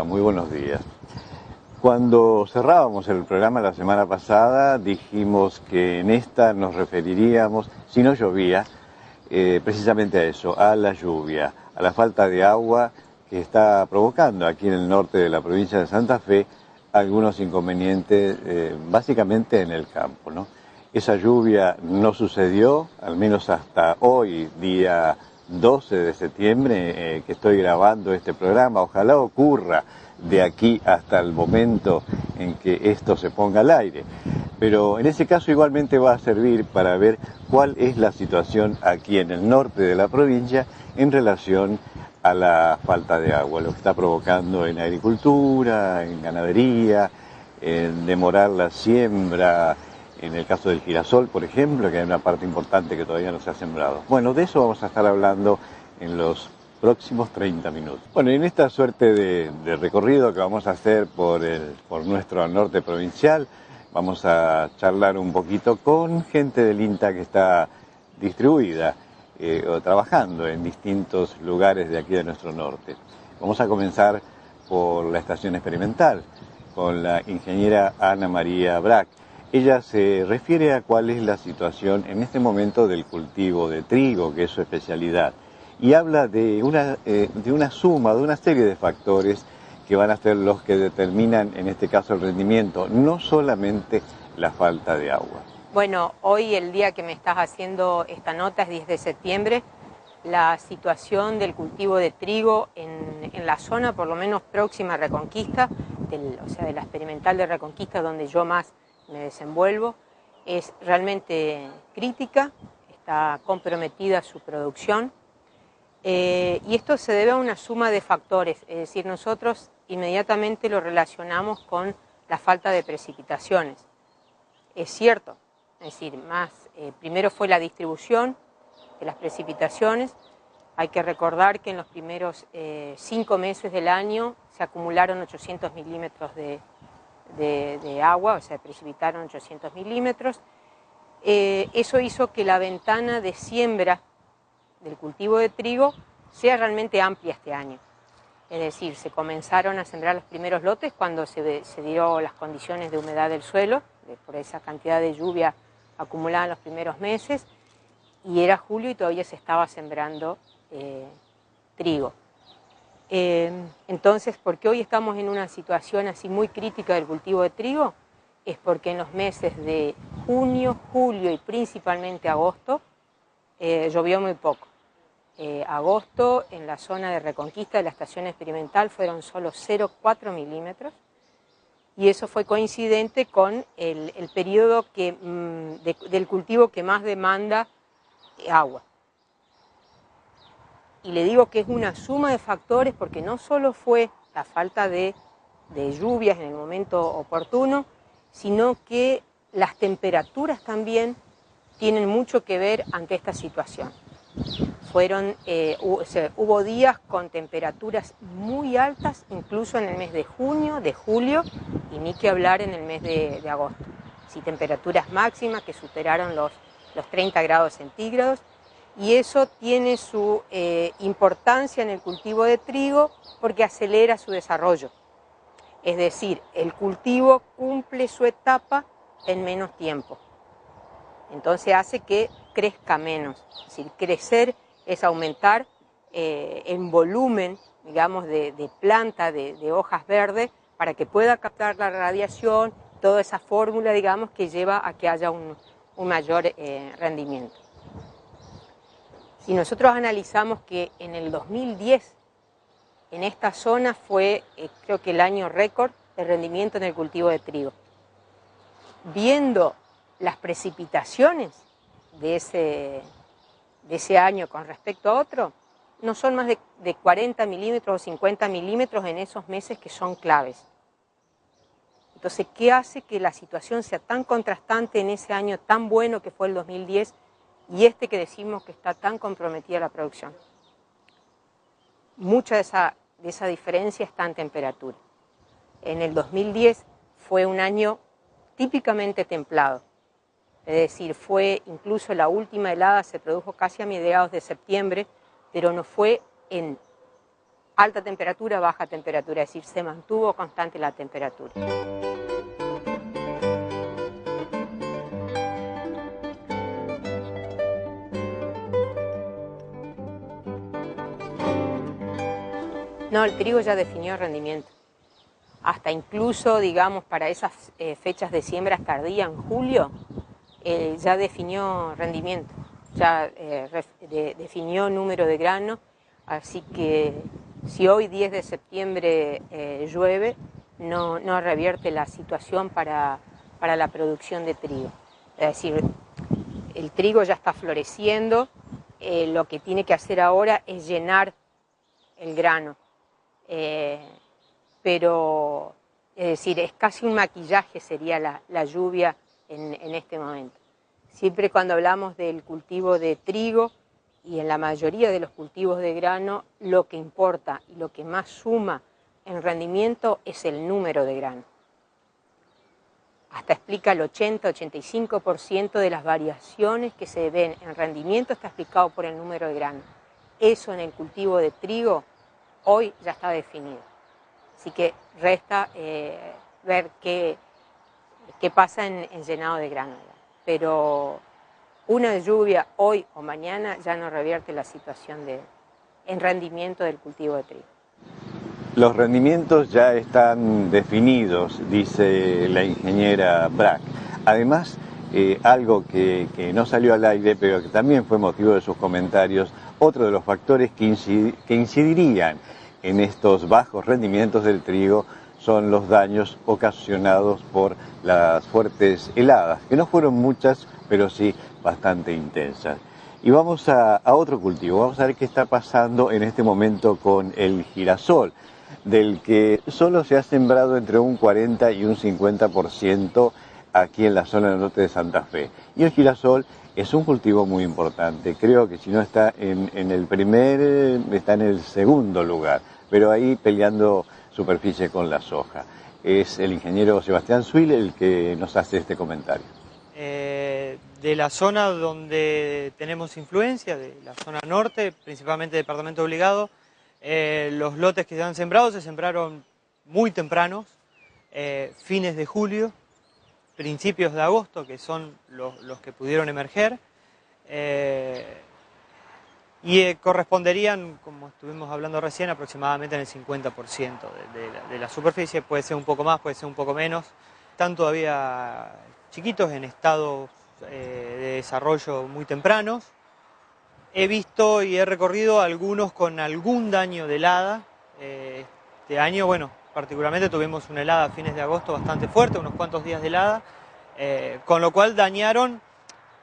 va? Muy buenos días. Cuando cerrábamos el programa la semana pasada, dijimos que en esta nos referiríamos, si no llovía, precisamente a eso, a la lluvia, a la falta de agua que está provocando aquí en el norte de la provincia de Santa Fe algunos inconvenientes, básicamente en el campo, ¿no? Esa lluvia no sucedió, al menos hasta hoy, día 12 de septiembre, que estoy grabando este programa. Ojalá ocurra de aquí hasta el momento en que esto se ponga al aire. Pero en ese caso igualmente va a servir para ver cuál es la situación aquí en el norte de la provincia en relación a la falta de agua, lo que está provocando en agricultura, en ganadería, en demorar la siembra, en el caso del girasol, por ejemplo, que hay una parte importante que todavía no se ha sembrado. Bueno, de eso vamos a estar hablando en los próximos 30 minutos. Bueno, en esta suerte de recorrido que vamos a hacer por nuestro norte provincial, vamos a charlar un poquito con gente del INTA que está distribuida o trabajando en distintos lugares de aquí de nuestro norte. Vamos a comenzar por la estación experimental, con la ingeniera Ana María Brac. Ella se refiere a cuál es la situación en este momento del cultivo de trigo, que es su especialidad, y habla de una suma, de una serie de factores que van a ser los que determinan, en este caso, el rendimiento, no solamente la falta de agua. Bueno, hoy, el día que me estás haciendo esta nota, es 10 de septiembre, la situación del cultivo de trigo en la zona, por lo menos próxima a Reconquista, o sea, de la experimental de Reconquista, donde yo más me desenvuelvo, es realmente crítica, está comprometida su producción, y esto se debe a una suma de factores, es decir, nosotros inmediatamente lo relacionamos con la falta de precipitaciones. Es cierto, es decir, primero fue la distribución de las precipitaciones. Hay que recordar que en los primeros 5 meses del año se acumularon 800 milímetros de agua, o sea, precipitaron 800 milímetros. Eso hizo que la ventana de siembra del cultivo de trigo sea realmente amplia este año. Es decir, se comenzaron a sembrar los primeros lotes cuando se dieron las condiciones de humedad del suelo, por esa cantidad de lluvia acumulada en los primeros meses, y era julio y todavía se estaba sembrando trigo. Entonces, ¿por qué hoy estamos en una situación así muy crítica del cultivo de trigo? Es porque en los meses de junio, julio y principalmente agosto llovió muy poco. Agosto, en la zona de Reconquista de la estación experimental, fueron solo 0,4 milímetros, y eso fue coincidente con el periodo del cultivo que más demanda agua. Y le digo que es una suma de factores porque no solo fue la falta de lluvias en el momento oportuno, sino que las temperaturas también tienen mucho que ver ante esta situación. Hubo días con temperaturas muy altas, incluso en el mes de junio, de julio, y ni que hablar en el mes de agosto. Sí, temperaturas máximas que superaron los 30 grados centígrados, y eso tiene su importancia en el cultivo de trigo porque acelera su desarrollo. Es decir, el cultivo cumple su etapa en menos tiempo. Entonces hace que crezca menos. Es decir, crecer es aumentar el volumen, digamos, de planta, de hojas verdes, para que pueda captar la radiación, toda esa fórmula, digamos, que lleva a que haya un mayor rendimiento. Si nosotros analizamos que en el 2010, en esta zona fue, creo que el año récord de rendimiento en el cultivo de trigo. Viendo las precipitaciones de ese año con respecto a otro, no son más de 40 milímetros o 50 milímetros en esos meses que son claves. Entonces, ¿qué hace que la situación sea tan contrastante en ese año tan bueno que fue el 2010 y este que decimos que está tan comprometida la producción? Mucha de esa diferencia está en temperatura. En el 2010 fue un año típicamente templado. Es decir, fue incluso la última helada se produjo casi a mediados de septiembre, pero no fue en alta temperatura, baja temperatura, es decir, se mantuvo constante la temperatura. No, el trigo ya definió rendimiento. Hasta incluso, digamos, para esas fechas de siembra tardía en julio, ya definió rendimiento, ya definió número de grano, así que si hoy 10 de septiembre llueve, no revierte la situación para la producción de trigo. Es decir, el trigo ya está floreciendo, lo que tiene que hacer ahora es llenar el grano. Pero, es decir, es casi un maquillaje sería la lluvia en este momento. Siempre cuando hablamos del cultivo de trigo y en la mayoría de los cultivos de grano, lo que importa y lo que más suma en rendimiento es el número de grano. Hasta explica el 80-85% de las variaciones que se ven en rendimiento está explicado por el número de grano. Eso en el cultivo de trigo hoy ya está definido. Así que resta ver qué pasa en llenado de grano. Pero una lluvia hoy o mañana ya no revierte la situación en rendimiento del cultivo de trigo. Los rendimientos ya están definidos, dice la ingeniera Brack. Además, algo que no salió al aire, pero que también fue motivo de sus comentarios, otro de los factores que incidirían en estos bajos rendimientos del trigo son los daños ocasionados por las fuertes heladas, que no fueron muchas, pero sí bastante intensas. Y vamos a otro cultivo, vamos a ver qué está pasando en este momento con el girasol, del que solo se ha sembrado entre un 40 y un 50% aquí en la zona norte de Santa Fe. Y el girasol es un cultivo muy importante, creo que si no está en el primer, está en el segundo lugar, pero ahí peleando superficie con la soja. Es el ingeniero Sebastián Suil el que nos hace este comentario. De la zona donde tenemos influencia, de la zona norte, principalmente departamento obligado, los lotes que se han sembrado se sembraron muy tempranos, fines de julio, principios de agosto, que son los que pudieron emerger, y corresponderían, como estuvimos hablando recién, aproximadamente en el 50% de la superficie. Puede ser un poco más, puede ser un poco menos. Están todavía chiquitos, en estado de desarrollo muy tempranos. He visto y he recorrido algunos con algún daño de helada. Este año, bueno, particularmente tuvimos una helada a fines de agosto bastante fuerte, unos cuantos días de helada, con lo cual dañaron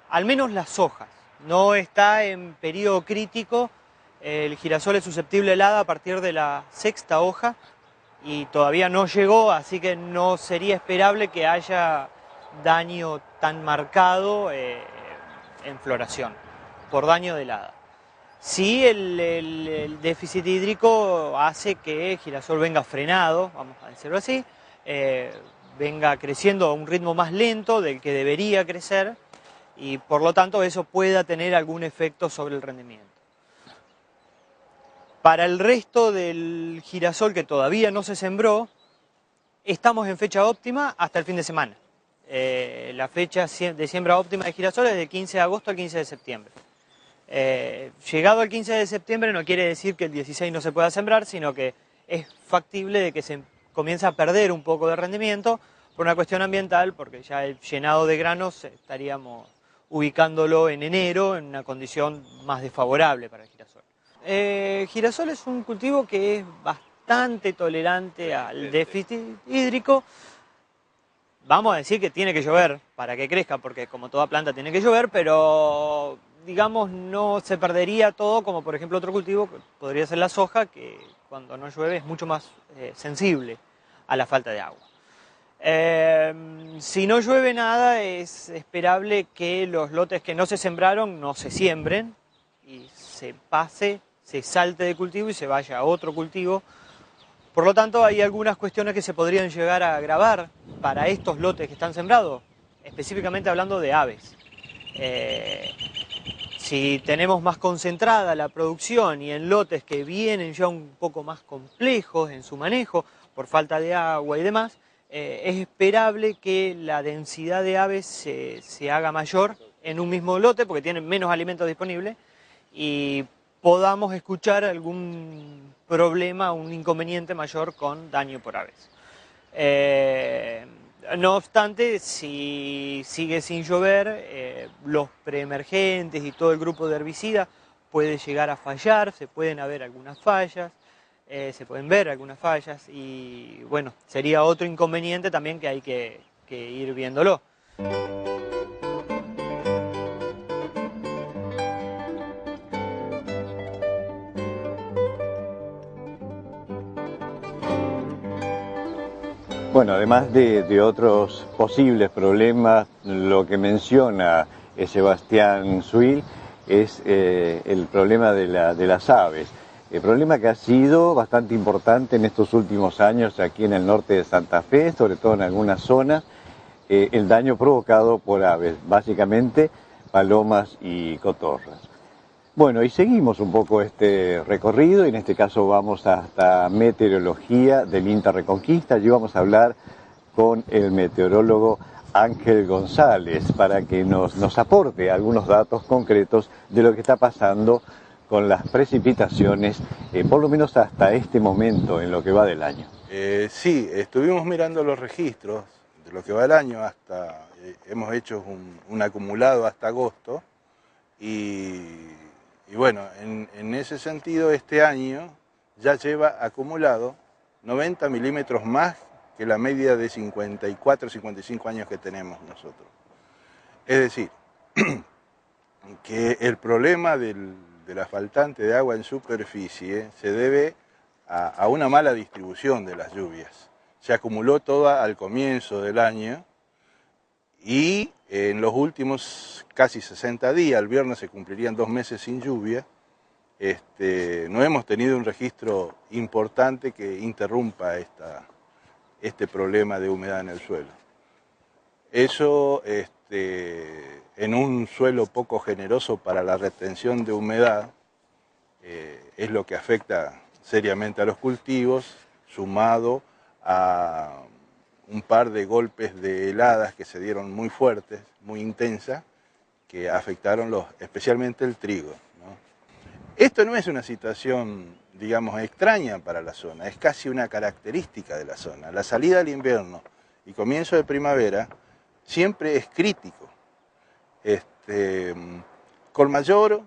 al menos las hojas. No está en periodo crítico, el girasol es susceptible a helada a partir de la sexta hoja y todavía no llegó, así que no sería esperable que haya daño tan marcado en floración por daño de helada. Sí, el déficit hídrico hace que el girasol venga frenado, vamos a decirlo así, venga creciendo a un ritmo más lento del que debería crecer y por lo tanto eso pueda tener algún efecto sobre el rendimiento. Para el resto del girasol que todavía no se sembró, estamos en fecha óptima hasta el fin de semana. La fecha de siembra óptima de girasol es del 15 de agosto al 15 de septiembre. Llegado al 15 de septiembre no quiere decir que el 16 no se pueda sembrar, sino que es factible de que se comience a perder un poco de rendimiento por una cuestión ambiental, porque ya el llenado de granos estaríamos ubicándolo en enero en una condición más desfavorable para el girasol. Girasol es un cultivo que es bastante tolerante al déficit hídrico. Vamos a decir que tiene que llover para que crezca, porque como toda planta tiene que llover, pero digamos no se perdería todo, como por ejemplo otro cultivo que podría ser la soja, que cuando no llueve es mucho más sensible a la falta de agua. Si no llueve nada, es esperable que los lotes que no se sembraron no se siembren y se salte de cultivo y se vaya a otro cultivo. Por lo tanto, hay algunas cuestiones que se podrían llegar a agravar para estos lotes que están sembrados, específicamente hablando de aves. Si tenemos más concentrada la producción y en lotes que vienen ya un poco más complejos en su manejo, por falta de agua y demás, es esperable que la densidad de aves se haga mayor en un mismo lote porque tienen menos alimentos disponibles y podamos escuchar algún problema, un inconveniente mayor con daño por aves. No obstante, si sigue sin llover, los preemergentes y todo el grupo de herbicidas puede llegar a fallar, se pueden ver algunas fallas y bueno, sería otro inconveniente también que hay que ir viéndolo. Bueno, además de otros posibles problemas, lo que menciona Sebastián Suil es el problema de las aves. El problema que ha sido bastante importante en estos últimos años aquí en el norte de Santa Fe, sobre todo en algunas zonas, el daño provocado por aves, básicamente palomas y cotorras. Bueno, y seguimos un poco este recorrido, y en este caso vamos hasta meteorología del INTA Reconquista. Allí vamos a hablar con el meteorólogo Ángel González para que nos aporte algunos datos concretos de lo que está pasando con las precipitaciones, por lo menos hasta este momento en lo que va del año. Sí, estuvimos mirando los registros de lo que va del año hasta, hemos hecho un acumulado hasta agosto y bueno, en ese sentido este año ya lleva acumulado 90 milímetros más que la media de 54, 55 años que tenemos nosotros. Es decir, que el problema de la faltante de agua en superficie se debe a una mala distribución de las lluvias. Se acumuló toda al comienzo del año y en los últimos casi 60 días, el viernes se cumplirían 2 meses sin lluvia, no hemos tenido un registro importante que interrumpa este problema de humedad en el suelo. Eso en un suelo poco generoso para la retención de humedad es lo que afecta seriamente a los cultivos, sumado a un par de golpes de heladas que se dieron muy fuertes, muy intensas, que afectaron especialmente el trigo, ¿no? Esto no es una situación, digamos, extraña para la zona, es casi una característica de la zona. La salida del invierno y comienzo de primavera siempre es crítico, con mayor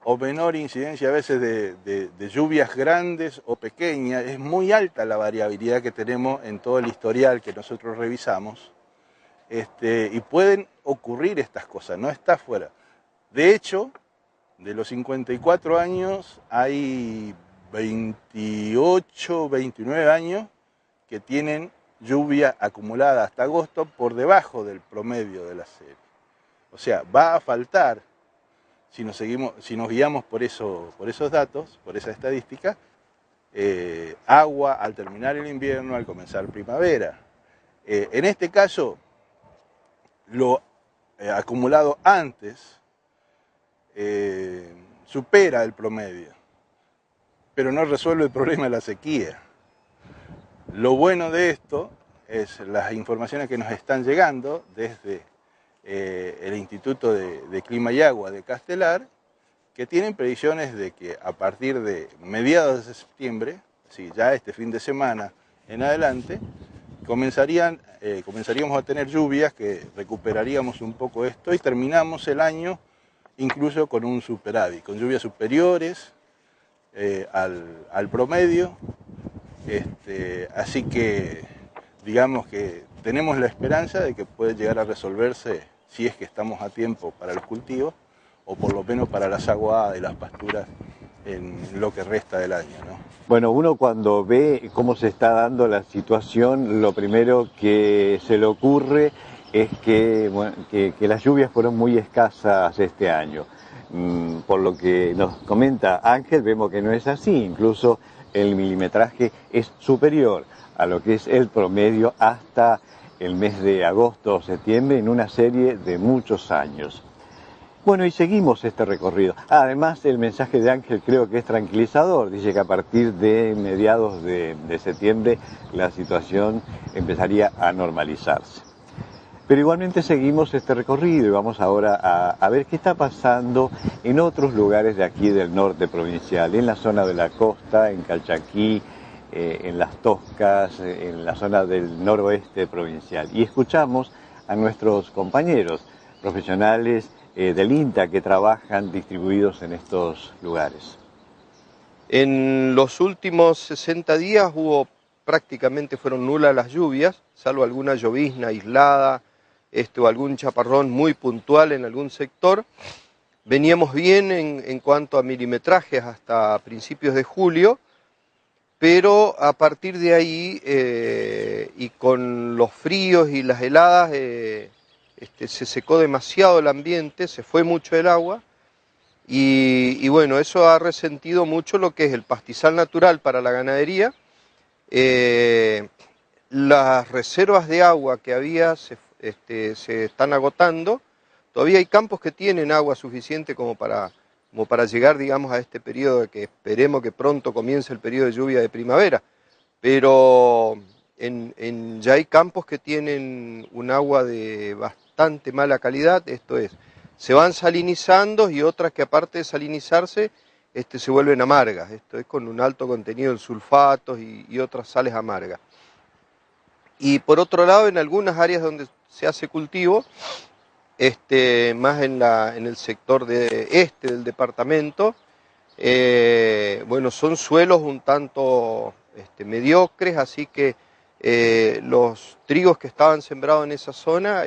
o menor incidencia a veces de lluvias grandes o pequeñas. Es muy alta la variabilidad que tenemos en todo el historial que nosotros revisamos, y pueden ocurrir estas cosas, no está fuera. De hecho, de los 54 años hay 28, 29 años que tienen lluvia acumulada hasta agosto por debajo del promedio de la serie. O sea, va a faltar, si nos guiamos por esos datos, por esa estadística, agua al terminar el invierno, al comenzar primavera. En este caso, lo acumulado antes supera el promedio, pero no resuelve el problema de la sequía. Lo bueno de esto es las informaciones que nos están llegando desde el Instituto de Clima y Agua de Castelar, que tienen predicciones de que a partir de mediados de septiembre, sí, ya este fin de semana en adelante, comenzaríamos a tener lluvias que recuperaríamos un poco esto y terminamos el año incluso con un superávit, con lluvias superiores al promedio. Así que digamos que tenemos la esperanza de que puede llegar a resolverse si es que estamos a tiempo para los cultivos o por lo menos para las aguadas y las pasturas en lo que resta del año, ¿no? Bueno, uno cuando ve cómo se está dando la situación, lo primero que se le ocurre es que las lluvias fueron muy escasas este año. Por lo que nos comenta Ángel, vemos que no es así, incluso el milimetraje es superior a lo que es el promedio hasta el mes de agosto o septiembre en una serie de muchos años. Bueno, y seguimos este recorrido. Además, el mensaje de Ángel creo que es tranquilizador. Dice que a partir de mediados de septiembre la situación empezaría a normalizarse. Pero igualmente seguimos este recorrido y vamos ahora a ver qué está pasando en otros lugares de aquí del norte provincial, en la zona de la costa, en Calchaquí, en Las Toscas, en la zona del noroeste provincial. Y escuchamos a nuestros compañeros profesionales del INTA que trabajan distribuidos en estos lugares. En los últimos 60 días prácticamente fueron nulas las lluvias, salvo alguna llovizna aislada, o algún chaparrón muy puntual en algún sector. Veníamos bien en cuanto a milimetrajes hasta principios de julio, pero a partir de ahí y con los fríos y las heladas se secó demasiado el ambiente, se fue mucho el agua y bueno, eso ha resentido mucho lo que es el pastizal natural para la ganadería. Las reservas de agua que había se están agotando. Todavía hay campos que tienen agua suficiente como para llegar, digamos, a este periodo que esperemos que pronto comience el periodo de lluvia de primavera. Pero ya hay campos que tienen un agua de bastante mala calidad, esto es, se van salinizando y otras que aparte de salinizarse se vuelven amargas, esto es con un alto contenido en sulfatos y otras sales amargas. Y por otro lado, en algunas áreas donde se hace cultivo, más en el sector del departamento, bueno, son suelos un tanto mediocres, así que los trigos que estaban sembrados en esa zona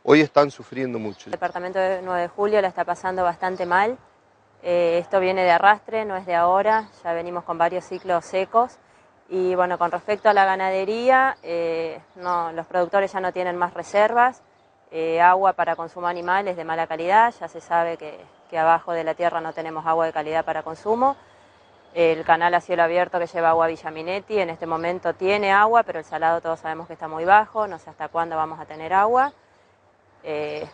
hoy están sufriendo mucho. El departamento de 9 de julio la está pasando bastante mal. Esto viene de arrastre, no es de ahora, ya venimos con varios ciclos secos. Y bueno, con respecto a la ganadería, los productores ya no tienen más reservas, agua para consumo animal es de mala calidad, ya se sabe que abajo de la tierra no tenemos agua de calidad para consumo. El canal a cielo abierto que lleva agua a Villaminetti en este momento tiene agua, pero el salado todos sabemos que está muy bajo, no sé hasta cuándo vamos a tener agua.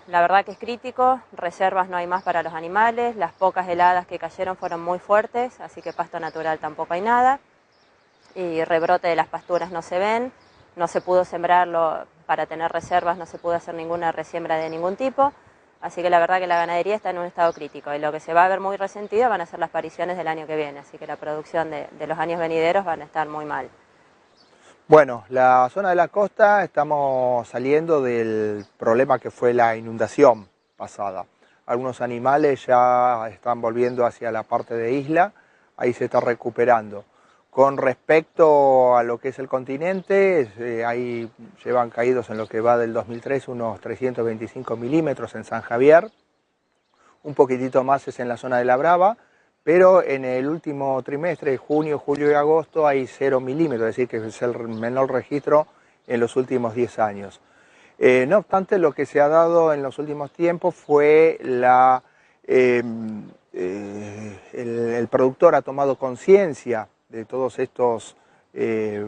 La verdad que es crítico, reservas no hay más para los animales, las pocas heladas que cayeron fueron muy fuertes, así que pasto natural tampoco hay nada. Y rebrote de las pasturas no se ven, no se pudo sembrarlo para tener reservas, no se pudo hacer ninguna resiembra de ningún tipo, así que la verdad que la ganadería está en un estado crítico y lo que se va a ver muy resentido van a ser las pariciones del año que viene, así que la producción de los años venideros van a estar muy mal. Bueno, la zona de la costa estamos saliendo del problema que fue la inundación pasada. Algunos animales ya están volviendo hacia la parte de isla, ahí se está recuperando. Con respecto a lo que es el continente, ahí llevan caídos en lo que va del 2003 unos 325 milímetros en San Javier, un poquitito más es en la zona de La Brava, pero en el último trimestre, junio, julio y agosto, hay 0 milímetros, es decir, que es el menor registro en los últimos 10 años. No obstante, lo que se ha dado en los últimos tiempos fue el productor ha tomado conciencia de todos estos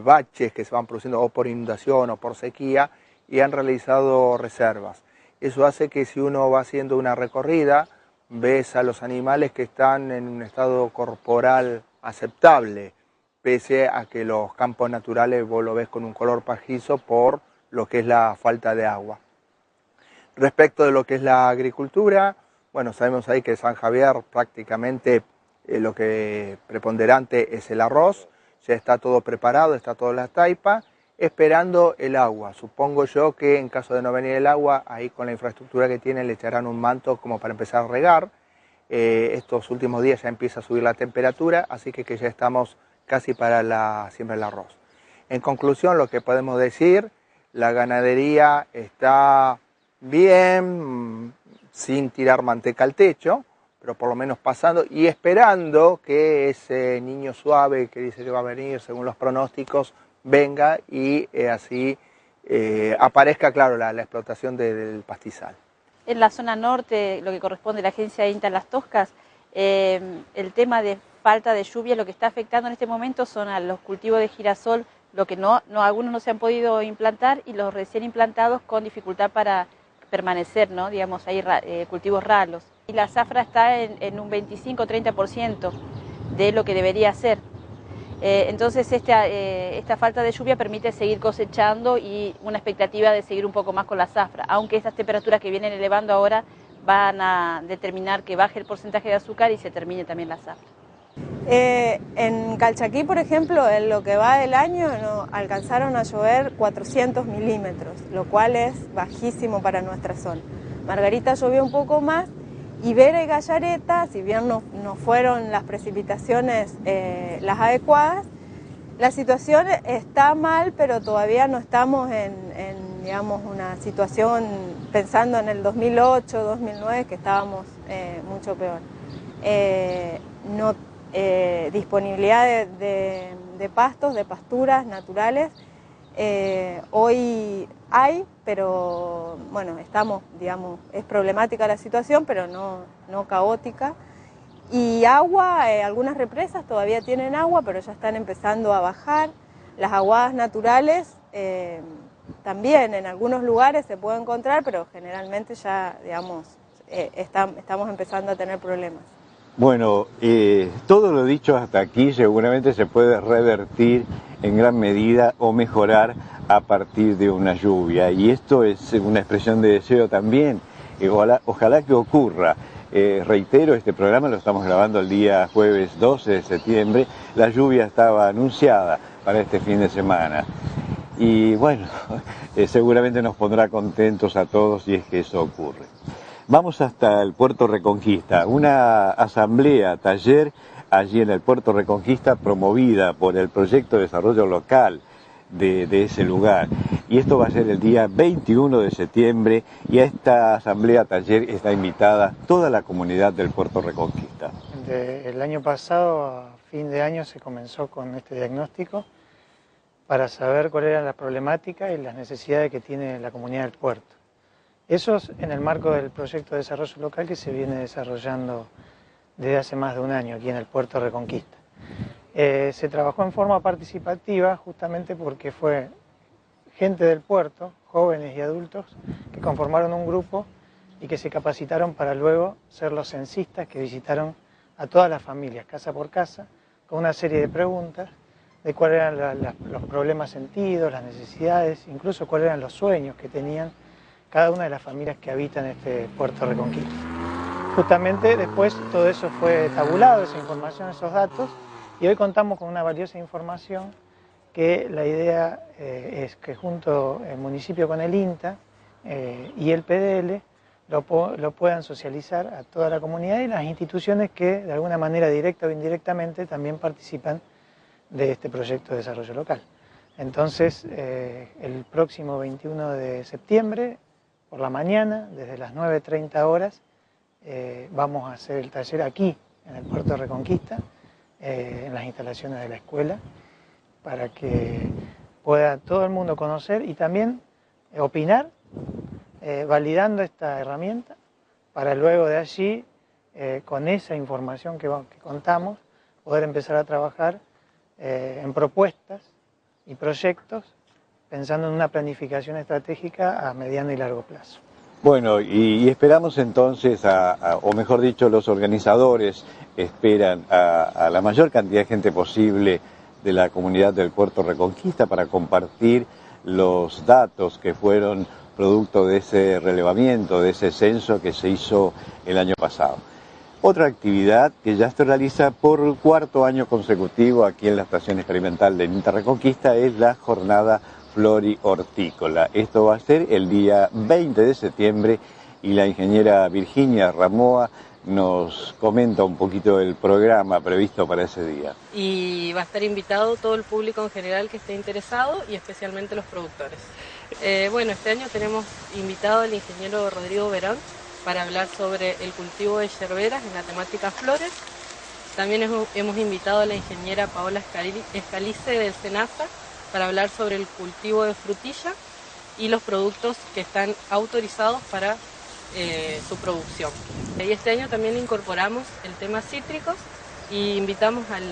baches que se van produciendo o por inundación o por sequía y han realizado reservas. Eso hace que si uno va haciendo una recorrida, ves a los animales que están en un estado corporal aceptable, pese a que los campos naturales vos lo ves con un color pajizo por lo que es la falta de agua. Respecto de lo que es la agricultura, bueno, sabemos ahí que San Javier prácticamente lo que preponderante es el arroz, ya está todo preparado, está toda la taipa, esperando el agua. Supongo yo que en caso de no venir el agua, ahí con la infraestructura que tienen le echarán un manto como para empezar a regar. Estos últimos días ya empieza a subir la temperatura, así que ya estamos casi para la siembra del arroz. En conclusión, lo que podemos decir, la ganadería está bien, sin tirar manteca al techo, pero por lo menos pasando y esperando que ese niño suave que dice que va a venir según los pronósticos venga y así aparezca, claro, la explotación del pastizal. En la zona norte, lo que corresponde a la agencia INTA en Las Toscas, el tema de falta de lluvia lo que está afectando en este momento son a los cultivos de girasol, lo que algunos no se han podido implantar y los recién implantados con dificultad para permanecer, ¿no? Digamos, hay cultivos ralos. Y la zafra está en un 25-30% de lo que debería ser. Entonces esta falta de lluvia permite seguir cosechando y una expectativa de seguir un poco más con la zafra, aunque estas temperaturas que vienen elevando ahora van a determinar que baje el porcentaje de azúcar y se termine también la zafra. En Calchaquí, por ejemplo, en lo que va del año alcanzaron a llover 400 milímetros, lo cual es bajísimo para nuestra zona. Margarita llovió un poco más y Vera y Gallareta, si bien no fueron las precipitaciones las adecuadas, la situación está mal, pero todavía no estamos en digamos, una situación pensando en el 2008, 2009, que estábamos mucho peor. Disponibilidad de pastos, de pasturas naturales, hoy hay, pero bueno, digamos, es problemática la situación, pero no caótica. Y agua, algunas represas todavía tienen agua, pero ya están empezando a bajar. Las aguadas naturales también en algunos lugares se puede encontrar, pero generalmente ya, digamos, estamos empezando a tener problemas. Bueno, todo lo dicho hasta aquí seguramente se puede revertir en gran medida o mejorar a partir de una lluvia, y esto es una expresión de deseo también, ojalá que ocurra. Reitero, este programa lo estamos grabando el día jueves 12 de septiembre, la lluvia estaba anunciada para este fin de semana y bueno, seguramente nos pondrá contentos a todos si es que eso ocurre. Vamos hasta el Puerto Reconquista, una asamblea, taller allí en el Puerto Reconquista promovida por el Proyecto de Desarrollo Local de ese lugar. Y esto va a ser el día 21 de septiembre y a esta asamblea taller está invitada toda la comunidad del Puerto Reconquista. El año pasado, a fin de año, se comenzó con este diagnóstico para saber cuál era la problemática y las necesidades que tiene la comunidad del puerto. Eso es en el marco del proyecto de desarrollo local que se viene desarrollando desde hace más de un año aquí en el Puerto Reconquista. Se trabajó en forma participativa justamente porque fue gente del puerto, jóvenes y adultos, que conformaron un grupo y que se capacitaron para luego ser los censistas que visitaron a todas las familias, casa por casa, con una serie de preguntas de cuáles eran los problemas sentidos, las necesidades, incluso cuáles eran los sueños que tenían cada una de las familias que habitan este Puerto Reconquista. Justamente después todo eso fue tabulado, esa información, esos datos, y hoy contamos con una valiosa información que la idea es que junto el municipio con el INTA y el PDL lo puedan socializar a toda la comunidad y las instituciones que de alguna manera directa o indirectamente también participan de este proyecto de desarrollo local. Entonces, el próximo 21 de septiembre, por la mañana, desde las 9:30 horas, vamos a hacer el taller aquí, en el Puerto Reconquista, en las instalaciones de la escuela, para que pueda todo el mundo conocer y también opinar, validando esta herramienta, para luego de allí, con esa información que contamos, poder empezar a trabajar en propuestas y proyectos, pensando en una planificación estratégica a mediano y largo plazo. Bueno, y esperamos entonces, o mejor dicho, los organizadores esperan a la mayor cantidad de gente posible de la comunidad del Puerto Reconquista para compartir los datos que fueron producto de ese relevamiento, de ese censo que se hizo el año pasado. Otra actividad que ya se realiza por el cuarto año consecutivo aquí en la Estación Experimental de INTA Reconquista es la jornada flori-hortícola. Esto va a ser el día 20 de septiembre y la ingeniera Virginia Ramoa nos comenta un poquito el programa previsto para ese día. Y va a estar invitado todo el público en general que esté interesado y especialmente los productores. Bueno, este año tenemos invitado al ingeniero Rodrigo Verón para hablar sobre el cultivo de yerberas en la temática flores. También hemos invitado a la ingeniera Paola Escalice del SENASA para hablar sobre el cultivo de frutilla y los productos que están autorizados para su producción. Y este año también incorporamos el tema cítricos y invitamos al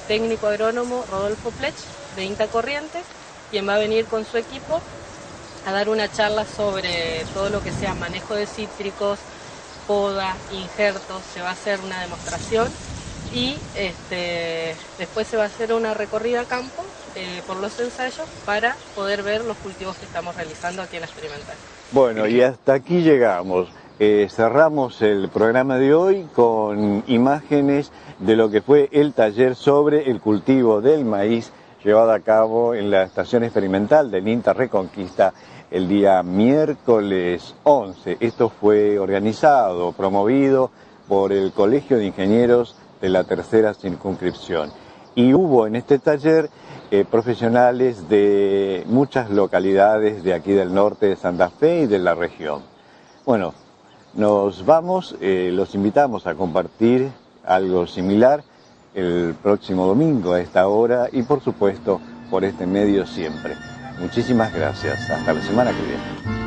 técnico agrónomo Rodolfo Plech de INTA Corrientes, quien va a venir con su equipo a dar una charla sobre todo lo que sea manejo de cítricos, poda, injertos, se va a hacer una demostración y después se va a hacer una recorrida a campo por los ensayos para poder ver los cultivos que estamos realizando aquí en la experimental. Bueno, y hasta aquí llegamos. Cerramos el programa de hoy con imágenes de lo que fue el taller sobre el cultivo del maíz llevado a cabo en la estación experimental del INTA Reconquista el día miércoles 11. Esto fue organizado, promovido por el Colegio de Ingenieros de la Tercera Circunscripción. Y hubo en este taller profesionales de muchas localidades de aquí del norte de Santa Fe y de la región. Bueno, nos vamos, los invitamos a compartir algo similar el próximo domingo a esta hora y por supuesto por este medio siempre. Muchísimas gracias. Hasta la semana que viene.